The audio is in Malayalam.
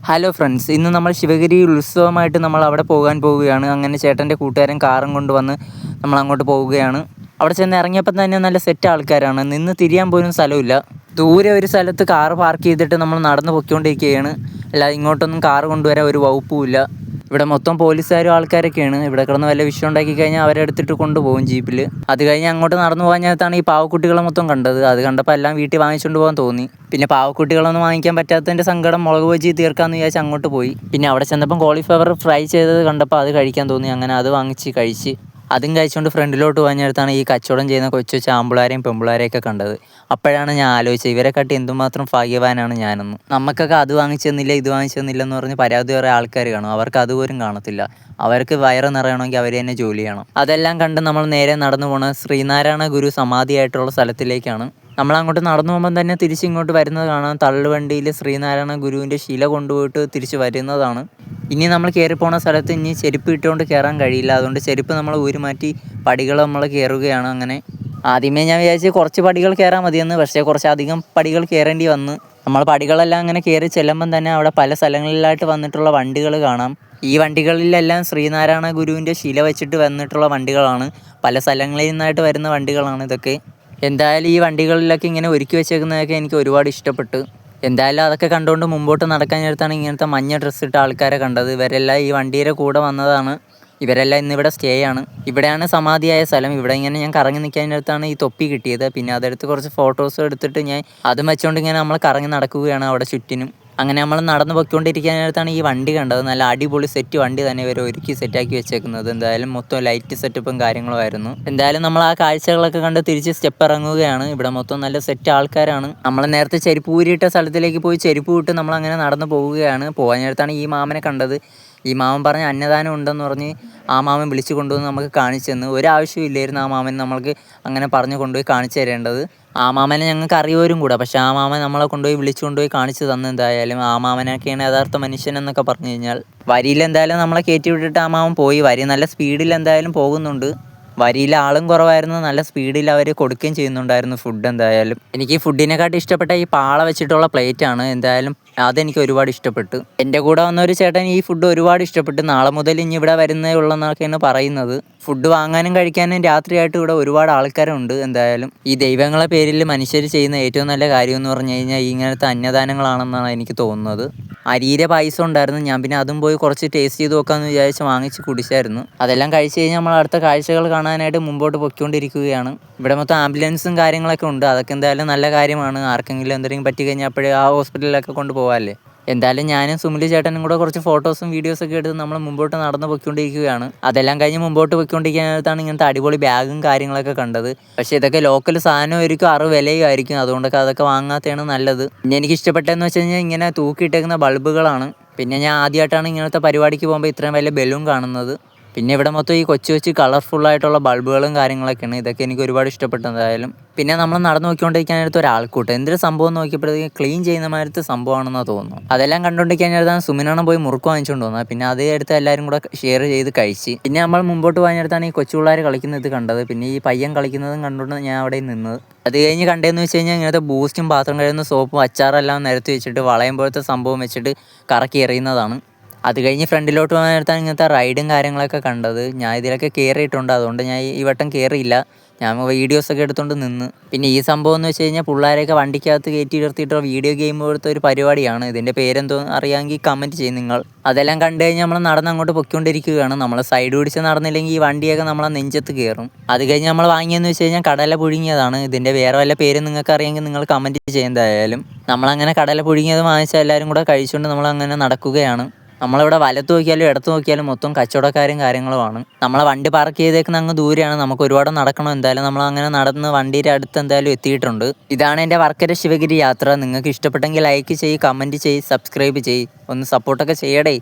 ഹലോ ഫ്രണ്ട്സ്, ഇന്ന് നമ്മൾ ശിവഗിരി ഉത്സവമായിട്ട് നമ്മൾ അവിടെ പോകാൻ പോവുകയാണ്. അങ്ങനെ ചേട്ടൻ്റെ കൂട്ടുകാരൻ കാറും കൊണ്ടുവന്ന് നമ്മൾ അങ്ങോട്ട് പോവുകയാണ്. അവിടെ ചെന്ന് ഇറങ്ങിയപ്പോൾ തന്നെ നല്ല സെറ്റ് ആൾക്കാരാണ്. നിന്ന് തിരിയാൻ പോലും സ്ഥലമില്ല. ദൂരെ ഒരു സ്ഥലത്ത് കാറ് പാർക്ക് ചെയ്തിട്ട് നമ്മൾ നടന്ന് പൊയ്ക്കൊണ്ടിരിക്കുകയാണ്. അല്ല, ഇങ്ങോട്ടൊന്നും കാറ് കൊണ്ടുവരാൻ ഒരു വകുപ്പുമില്ല. ഇവിടെ മൊത്തം പോലീസുകാരും ആൾക്കാരൊക്കെയാണ്. ഇവിടെ കിടന്ന് വല്ല വിഷയം ഉണ്ടാക്കി കഴിഞ്ഞാൽ അവരെടുത്തിട്ട് കൊണ്ടുപോകും ജീപ്പിൽ. അത് കഴിഞ്ഞ് അങ്ങോട്ട് നടന്നു പോകാൻ നേരത്താണ് ഈ പാവക്കുട്ടികളെ മൊത്തം കണ്ടത്. അത് കണ്ടപ്പോൾ എല്ലാം വീട്ടിൽ വാങ്ങിച്ചുകൊണ്ട് പോകാൻ തോന്നി. പിന്നെ പാവക്കുട്ടികളൊന്നും വാങ്ങിക്കാൻ പറ്റാത്തതിൻ്റെ സങ്കടം മുളക് ബജി തീർക്കാമെന്ന് വിചാരിച്ച് അങ്ങോട്ട് പോയി. പിന്നെ അവിടെ ചെന്നപ്പം കോളിഫ്ലവർ ഫ്രൈ ചെയ്തത് കണ്ടപ്പോൾ അത് കഴിക്കാൻ തോന്നി. അങ്ങനെ അത് വാങ്ങിച്ച് കഴിച്ച് അതും കഴിച്ചുകൊണ്ട് ഫ്രണ്ടിലോട്ട് പോകാൻ ഈ കച്ചവടം ചെയ്യുന്ന കൊച്ചു ആമ്പിളാരെയും പെമ്പിളാരെയൊക്കെ കണ്ടത്. അപ്പോഴാണ് ഞാൻ ആലോചിച്ചത്, ഇവരെക്കാട്ടി എന്തുമാത്രം ഭാഗ്യവാനാണ് ഞാനെന്ന്. നമുക്കൊക്കെ അത് വാങ്ങിച്ചു തന്നില്ല, ഇത് വാങ്ങിച്ചു തന്നില്ല എന്ന് പറഞ്ഞ് പരാതി കുറേ ആൾക്കാർ കാണും. അവർക്ക് അതുപോലും കാണത്തില്ല. അവർക്ക് വയറ് നിറയണമെങ്കിൽ അവർ തന്നെ ജോലി ചെയ്യണം. അതെല്ലാം കണ്ട് നമ്മൾ നേരെ നടന്നു പോകുന്നത് ശ്രീനാരായണ ഗുരു സമാധിയായിട്ടുള്ള സ്ഥലത്തിലേക്കാണ്. നമ്മളങ്ങോട്ട് നടന്നു പോകുമ്പം തന്നെ തിരിച്ചിങ്ങോട്ട് വരുന്നത് കാണാം. തള്ളുവണ്ടിയിൽ ശ്രീനാരായണ ഗുരുവിൻ്റെ ശില കൊണ്ടുപോയിട്ട് തിരിച്ച് വരുന്നതാണ്. ഇനി നമ്മൾ കയറിപ്പോണ സ്ഥലത്ത് ഇനി ചെരുപ്പ് ഇട്ടുകൊണ്ട് കയറാൻ കഴിയില്ല. അതുകൊണ്ട് ചെരുപ്പ് നമ്മൾ ഊരി മാറ്റി പടികൾ നമ്മൾ കയറുകയാണ്. അങ്ങനെ ആദ്യമേ ഞാൻ വിചാരിച്ച് കുറച്ച് പടികൾ കയറാൻ മതിയെന്ന്, പക്ഷേ കുറച്ചധികം പടികൾ കയറേണ്ടി വന്നു. നമ്മൾ പടികളെല്ലാം അങ്ങനെ കയറി ചെല്ലുമ്പം തന്നെ അവിടെ പല സ്ഥലങ്ങളിലായിട്ട് വന്നിട്ടുള്ള വണ്ടികൾ കാണാം. ഈ വണ്ടികളിലെല്ലാം ശ്രീനാരായണ ഗുരുവിൻ്റെ ശില വെച്ചിട്ട് വന്നിട്ടുള്ള വണ്ടികളാണ്. പല സ്ഥലങ്ങളിൽ നിന്നായിട്ട് വരുന്ന വണ്ടികളാണ് ഇതൊക്കെ. എന്തായാലും ഈ വണ്ടികളിലൊക്കെ ഇങ്ങനെ ഒരുക്കി വെച്ചേക്കുന്നതൊക്കെ എനിക്ക് ഒരുപാട് ഇഷ്ടപ്പെട്ടു. എന്തായാലും അതൊക്കെ കണ്ടുകൊണ്ട് മുമ്പോട്ട് നടക്കാൻ നേരത്താണ് ഇങ്ങനത്തെ മഞ്ഞ ഡ്രസ്സ് ഇട്ട ആൾക്കാരെ കണ്ടത്. ഇവരെല്ലാം ഈ വണ്ടിയുടെ കൂടെ വന്നതാണ്. ഇവരെല്ലാം ഇന്നിവിടെ സ്റ്റേ ആണ്. ഇവിടെയാണ് സമാധിയായ സ്ഥലം. ഇവിടെ ഇങ്ങനെ ഞാൻ കറങ്ങി നിൽക്കാനടുത്താണ് ഈ തൊപ്പി കിട്ടിയത്. പിന്നെ അതെടുത്ത് കുറച്ച് ഫോട്ടോസ് എടുത്തിട്ട് ഞാൻ അതും വെച്ചുകൊണ്ട് ഇങ്ങനെ നമ്മൾ കറങ്ങി നടക്കുകയാണ് അവിടെ ചുറ്റിനും. അങ്ങനെ നമ്മൾ നടന്ന് പൊയ്ക്കൊണ്ടിരിക്കാനടുത്താണ് ഈ വണ്ടി കണ്ടത്. നല്ല അടിപൊളി സെറ്റ് വണ്ടി തന്നെ ഇവർ ഒരുക്കി സെറ്റാക്കി വെച്ചേക്കുന്നത്. എന്തായാലും മൊത്തം ലൈറ്റ് സെറ്റപ്പും കാര്യങ്ങളും ആയിരുന്നു. എന്തായാലും നമ്മൾ ആ കാഴ്ചകളൊക്കെ കണ്ട് തിരിച്ച് സ്റ്റെപ്പ് ഇറങ്ങുകയാണ്. ഇവിടെ മൊത്തം നല്ല സെറ്റ് ആൾക്കാരാണ്. നമ്മൾ നേരത്തെ ചെരുപ്പ് ഊരിയിട്ട സ്ഥലത്തിലേക്ക് പോയി ചെരുപ്പ് വിട്ട് നമ്മളങ്ങനെ നടന്ന് പോവുകയാണ്. പോകാൻ നേരത്താണ് ഈ മാമനെ കണ്ടത്. ഈ മാമൻ പറഞ്ഞ് അന്നദാനം ഉണ്ടെന്ന് പറഞ്ഞ് ആ മാമൻ വിളിച്ചു കൊണ്ടുവന്ന് നമുക്ക് കാണിച്ചു തന്നു. ഒരാവശ്യമില്ലായിരുന്നു ആ മാമൻ നമ്മൾക്ക് അങ്ങനെ പറഞ്ഞു കൊണ്ടുപോയി കാണിച്ചു തരേണ്ടത്. ആ മാമനെ ഞങ്ങൾക്ക് അറിയുവരും കൂടെ. പക്ഷേ ആ മാമൻ നമ്മളെ കൊണ്ടുപോയി വിളിച്ചു കൊണ്ടുപോയി കാണിച്ചു തന്നു. എന്തായാലും ആ മാമനൊക്കെയാണ് യഥാർത്ഥ മനുഷ്യൻ എന്നൊക്കെ പറഞ്ഞു കഴിഞ്ഞാൽ. വരിയിൽ എന്തായാലും നമ്മളെ കയറ്റി വിട്ടിട്ട് ആ മാമൻ പോയി. വരി നല്ല സ്പീഡിൽ എന്തായാലും പോകുന്നുണ്ട്. വരിയിൽ ആളും കുറവായിരുന്നു. നല്ല സ്പീഡിൽ അവർ കൊടുക്കുകയും ചെയ്യുന്നുണ്ടായിരുന്നു ഫുഡ്. എന്തായാലും എനിക്ക് ഫുഡിനെക്കാട്ടി ഇഷ്ടപ്പെട്ട ഈ പാള വെച്ചിട്ടുള്ള പ്ലേറ്റാണ്. എന്തായാലും അതെനിക്ക് ഒരുപാട് ഇഷ്ടപ്പെട്ടു. എൻ്റെ കൂടെ വന്ന ഒരു ചേട്ടൻ ഈ ഫുഡ് ഒരുപാട് ഇഷ്ടപ്പെട്ടു. നാളെ മുതൽ ഇനി ഇവിടെ വരുന്നേ ഉള്ളെന്നൊക്കെയാണ് പറയുന്നത്. ഫുഡ് വാങ്ങാനും കഴിക്കാനും രാത്രിയായിട്ട് ഇവിടെ ഒരുപാട് ആൾക്കാരുണ്ട്. എന്തായാലും ഈ ദൈവങ്ങളെ പേരിൽ മനുഷ്യർ ചെയ്യുന്ന ഏറ്റവും നല്ല കാര്യം എന്ന് പറഞ്ഞു കഴിഞ്ഞാൽ ഇങ്ങനത്തെ അന്നദാനങ്ങളാണെന്നാണ് എനിക്ക് തോന്നുന്നത്. അരിയിലെ പായസം ഉണ്ടായിരുന്നു. ഞാൻ പിന്നെ അതും പോയി കുറച്ച് ടേസ്റ്റ് ചെയ്ത് നോക്കാമെന്ന് വിചാരിച്ച് വാങ്ങിച്ച് കുടിച്ചായിരുന്നു. അതെല്ലാം കഴിച്ച് കഴിഞ്ഞാൽ നമ്മൾ അടുത്ത കാഴ്ചകൾ കാണാനായിട്ട് മുമ്പോട്ട് പൊയ്ക്കൊണ്ടിരിക്കുകയാണ്. ഇവിടെ മൊത്തം ആംബുലൻസും കാര്യങ്ങളൊക്കെ ഉണ്ട്. അതൊക്കെ എന്തായാലും നല്ല കാര്യമാണ്. ആർക്കെങ്കിലും എന്തെങ്കിലും പറ്റി കഴിഞ്ഞാൽ അപ്പോഴേ ആ ഹോസ്പിറ്റലിലൊക്കെ കൊണ്ടുപോകാമല്ലേ. എന്തായാലും ഞാനും സുമിലി ചേട്ടനും കൂടെ കുറച്ച് ഫോട്ടോസും വീഡിയോസൊക്കെ എടുത്ത് നമ്മൾ മുമ്പോട്ട് നടന്ന് പൊയ്ക്കൊണ്ടിരിക്കുകയാണ്. അതെല്ലാം കഴിഞ്ഞ് മുമ്പോട്ട് പൊയ്ക്കൊണ്ടിരിക്കാനായിട്ടാണ് ഇങ്ങനത്തെ അടിപൊളി ബാഗും കാര്യങ്ങളൊക്കെ കണ്ടത്. പക്ഷേ ഇതൊക്കെ ലോക്കൽ സാധനമായിരിക്കും, വിലയുമായിരിക്കും. അതുകൊണ്ടൊക്കെ അതൊക്കെ വാങ്ങാത്തതാണ് നല്ലത്. പിന്നെ എനിക്ക് ഇഷ്ടപ്പെട്ടതെന്ന് വെച്ച് കഴിഞ്ഞാൽ ഇങ്ങനെ തൂക്കിയിട്ടേക്കുന്ന ബൾബുകളാണ്. പിന്നെ ഞാൻ ആദ്യമായിട്ടാണ് ഇങ്ങനത്തെ പരിപാടിക്ക് പോകുമ്പോൾ ഇത്രയും വലിയ ബലൂൺ കാണുന്നത്. പിന്നെ ഇവിടെ മൊത്തം ഈ കൊച്ചു കളർഫുള്ളായിട്ടുള്ള ബൾബുകളും കാര്യങ്ങളൊക്കെയാണ്. ഇതൊക്കെ എനിക്ക് ഒരുപാട് ഇഷ്ടപ്പെട്ടു. എന്തായാലും പിന്നെ നമ്മൾ നടന്നു നോക്കിക്കൊണ്ടിരിക്കാനായിട്ട് ഒരാൾക്കൂട്ടം. എന്തൊരു സംഭവം നോക്കിയപ്പോഴത്തേക്ക് ക്ലീൻ ചെയ്യുന്ന മാതിരത്തെ സംഭവമാണെന്നാണ് തോന്നുന്നു. അതെല്ലാം കണ്ടുകൊണ്ടിരിക്കാനായിട്ടാണ് സുമിനാണ് പോയി മുറുക്ക് വാങ്ങിച്ചുകൊണ്ട് വന്നത്. പിന്നെ അത് എടുത്ത് എല്ലാവരും കൂടെ ഷെയർ ചെയ്ത് കഴിച്ച്. പിന്നെ നമ്മൾ മുമ്പോട്ട് പോകാനായിട്ടാണ് ഈ കൊച്ചു പിള്ളേർ കളിക്കുന്നത് കണ്ടത്. പിന്നെ ഈ പയ്യൻ കളിക്കുന്നതും കണ്ടുകൊണ്ട് ഞാൻ അവിടെ നിന്നത്. അത് കഴിഞ്ഞ് കണ്ടതെന്ന് വെച്ച് കഴിഞ്ഞാൽ ഇങ്ങനത്തെ ബൂസ്റ്റും പാത്രം കഴുകുന്ന സോപ്പും അച്ചാറെല്ലാം നിരത്തി വെച്ചിട്ട് വളയം പോലത്തെ സംഭവം വെച്ചിട്ട് കറക്കി എറിയുന്നതാണ്. അത് കഴിഞ്ഞ് ഫ്രണ്ടിലോട്ട് പോകാൻ നേരത്താണ് ഇങ്ങനത്തെ റൈഡും കാര്യങ്ങളൊക്കെ കണ്ടത്. ഞാൻ ഇതിലൊക്കെ കയറിയിട്ടുണ്ട്. അതുകൊണ്ട് ഞാൻ ഈ വട്ടം കയറിയില്ല. ഞാൻ വീഡിയോസൊക്കെ എടുത്തുകൊണ്ട് നിന്ന്. പിന്നെ ഈ സംഭവം എന്ന് വെച്ച് കഴിഞ്ഞാൽ പിള്ളേരെയൊക്കെ വണ്ടിക്കകത്ത് കയറ്റി നിർത്തിയിട്ടുള്ള വീഡിയോ ഗെയിം പോലത്തെ ഒരു പരിപാടിയാണ്. ഇതിൻ്റെ പേരെന്തോ അറിയാമെങ്കിൽ കമൻറ്റ് ചെയ്യും നിങ്ങൾ. അതെല്ലാം കണ്ടു കഴിഞ്ഞാൽ നമ്മൾ നടന്ന് അങ്ങോട്ട് പൊയ്ക്കൊണ്ടിരിക്കുകയാണ്. നമ്മൾ സൈഡ് പിടിച്ച് നടന്നില്ലെങ്കിൽ ഈ വണ്ടിയൊക്കെ നമ്മളെ നെഞ്ചത്ത് കയറും. അത് കഴിഞ്ഞ് നമ്മൾ വാങ്ങിയെന്ന് വെച്ച് കഴിഞ്ഞാൽ കടല പുഴുങ്ങിയതാണ്. ഇതിൻ്റെ വേറെ വല്ല പേര് നിങ്ങൾക്ക് അറിയാമെങ്കിൽ നിങ്ങൾ കമൻറ്റ് ചെയ്യുന്നതായാലും. നമ്മളങ്ങനെ കടല പുഴുങ്ങിയത് വാങ്ങിച്ചാൽ എല്ലാവരും കൂടെ കഴിച്ചുകൊണ്ട് നമ്മളങ്ങനെ നടക്കുകയാണ്. നമ്മളിവിടെ വലത്ത് നോക്കിയാലും ഇടത്ത് നോക്കിയാലും മൊത്തം കച്ചവടക്കാരും കാര്യങ്ങളുമാണ്. നമ്മളെ വണ്ടി പാർക്ക് ചെയ്തേക്കുന്ന അങ്ങ് ദൂരെയാണ്. നമുക്ക് ഒരുപാട് നടക്കണം. എന്തായാലും നമ്മളങ്ങനെ നടന്ന് വണ്ടിയുടെ അടുത്ത് എന്തായാലും എത്തിയിട്ടുണ്ട്. ഇതാണ് എൻ്റെ വർക്കല ശിവഗിരി യാത്ര. നിങ്ങൾക്ക് ഇഷ്ടപ്പെട്ടെങ്കിൽ ലൈക്ക് ചെയ്യ്, കമൻറ്റ് ചെയ്യ്, സബ്സ്ക്രൈബ് ചെയ്യ്, ഒന്ന് സപ്പോർട്ടൊക്കെ ചെയ്യടേ.